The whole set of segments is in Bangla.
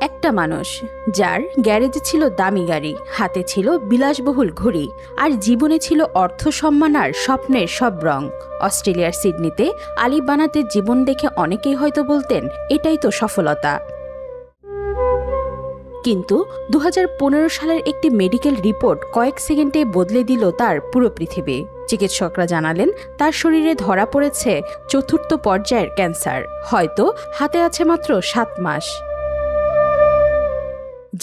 একটা মানুষ যার গ্যারেজে ছিল দামি গাড়ি, হাতে ছিল বিলাসবহুল ঘড়ি, আর জীবনে ছিল অর্থ, সম্মান আর স্বপ্নের সব রং। অস্ট্রেলিয়ার সিডনিতে আলী বানাতের জীবন দেখে অনেকেই হয়তো বলতেন এটাই তো সফলতা। কিন্তু 2015 সালের একটি মেডিকেল রিপোর্ট কয়েক সেকেন্ডে বদলে দিল তার পুরো পৃথিবী। চিকিৎসকরা জানালেন তার শরীরে ধরা পড়েছে চতুর্থ পর্যায়ের ক্যান্সার, হয়তো হাতে আছে মাত্র 7 মাস।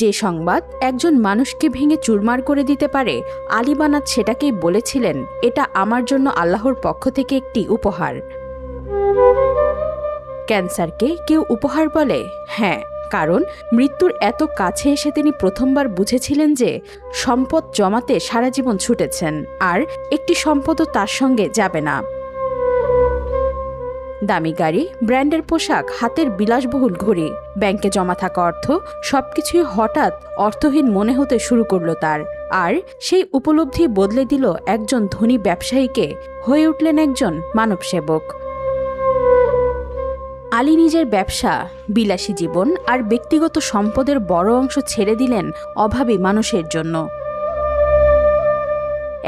যে সংবাদ একজন মানুষকে ভেঙে চুরমার করে দিতে পারে, আলী বানাত সেটাকেই বলেছিলেন এটা আমার জন্য আল্লাহর পক্ষ থেকে একটি উপহার। ক্যান্সারকে কেউ উপহার বলে? হ্যাঁ, কারণ মৃত্যুর এত কাছে এসে তিনি প্রথমবার বুঝেছিলেন যে সম্পদ জমাতে সারা জীবন ছুটেছেন, আর একটি সম্পদও তার সঙ্গে যাবে না। দামি গাড়ি, ব্র্যান্ডের পোশাক, হাতের বিলাসবহুল ঘড়ি, ব্যাংকে জমা থাকা অর্থ, সবকিছুই হঠাৎ অর্থহীন মনে হতে শুরু করল তার। আর সেই উপলব্ধি বদলে দিল একজন ধনী ব্যবসায়ীকে, হয়ে উঠলেন একজন মানবসেবক। আলী নিজের ব্যবসা, বিলাসী জীবন আর ব্যক্তিগত সম্পদের বড় অংশ ছেড়ে দিলেন অভাবী মানুষের জন্য।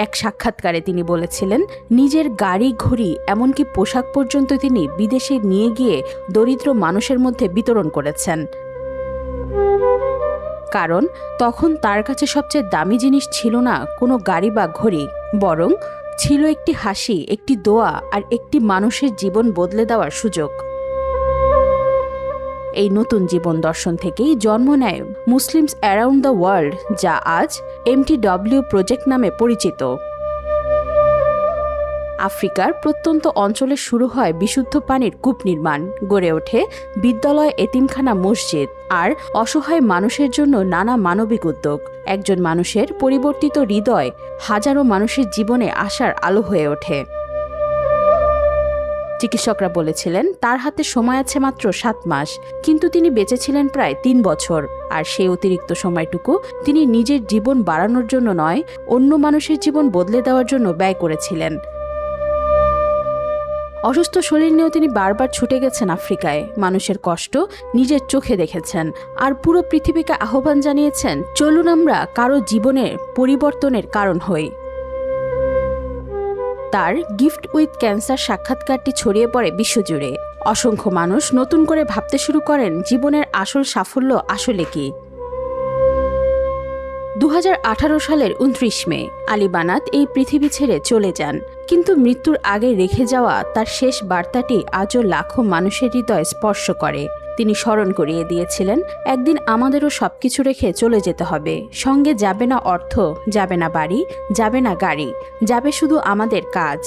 এক সাক্ষাৎকারে তিনি বলেছিলেন নিজের গাড়ি, ঘড়ি, এমনকি পোশাক পর্যন্ত তিনি বিদেশে নিয়ে গিয়ে দরিদ্র মানুষের মধ্যে বিতরণ করেছেন। কারণ তখন তার কাছে সবচেয়ে দামি জিনিস ছিল না কোনো গাড়ি বা ঘড়ি, বরং ছিল একটি হাসি, একটি দোয়া আর একটি মানুষের জীবন বদলে দেওয়ার সুযোগ। এই নতুন জীবন দর্শন থেকেই জন্ম নেয় মুসলিমস অ্যারাউন্ড দ্য ওয়ার্ল্ড, যা আজ MTW প্রজেক্ট নামে পরিচিত। আফ্রিকার প্রত্যন্ত অঞ্চলে শুরু হয় বিশুদ্ধ পানির কূপ নির্মাণ, গড়ে ওঠে বিদ্যালয়, এতিমখানা, মসজিদ, আর অসহায় মানুষের জন্য নানা মানবিক উদ্যোগ। একজন মানুষের পরিবর্তিত হৃদয় হাজারো মানুষের জীবনে আশার আলো হয়ে ওঠে। চিকিৎসকরা বলেছিলেন তার হাতে সময় আছে মাত্র 7 মাস, কিন্তু তিনি বেঁচেছিলেন প্রায় 3 বছর। আর সেই অতিরিক্ত সময়টুকু তিনি নিজের জীবন বাড়ানোর জন্য নয়, অন্য মানুষের জীবন বদলে দেওয়ার জন্য ব্যয় করেছিলেন। অসুস্থ শরীর নিয়েও তিনি বারবার ছুটে গেছেন আফ্রিকায়, মানুষের কষ্ট নিজের চোখে দেখেছেন, আর পুরো পৃথিবীকে আহ্বান জানিয়েছেন চলুন আমরা কারো জীবনের পরিবর্তনের কারণ হই। তার গিফট উইথ ক্যান্সার সাক্ষাৎকারটি ছড়িয়ে পড়ে বিশ্বজুড়ে। অসংখ্য মানুষ নতুন করে ভাবতে শুরু করেন জীবনের আসল সাফল্য আসলে কি। 2018 সালের 29 মে আলী বানাত এই পৃথিবী ছেড়ে চলে যান, কিন্তু মৃত্যুর আগে রেখে যাওয়া তার শেষ বার্তাটি আজও লাখো মানুষের হৃদয় স্পর্শ করে। তিনি স্মরণ করিয়ে দিয়েছিলেন একদিন আমাদেরও সবকিছু রেখে চলে যেতে হবে, সঙ্গে যাবে না অর্থ, যাবে না বাড়ি, যাবে না গাড়ি, যাবে শুধু আমাদের কাজ।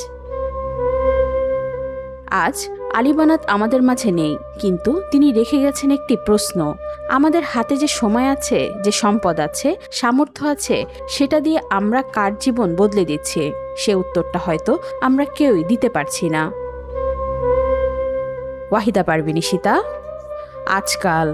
আজ আলী বানাত আমাদের মাঝে নেই, কিন্তু তিনি রেখে গেছেন একটি প্রশ্ন, আমাদের হাতে যে সময় আছে, যে সম্পদ আছে, সামর্থ্য আছে, সেটা দিয়ে আমরা কার জীবন বদলে দিচ্ছি? সে উত্তরটা হয়তো আমরা কেউই দিতে পারছি না। ওয়াহিদা পারভিন, আজকাল।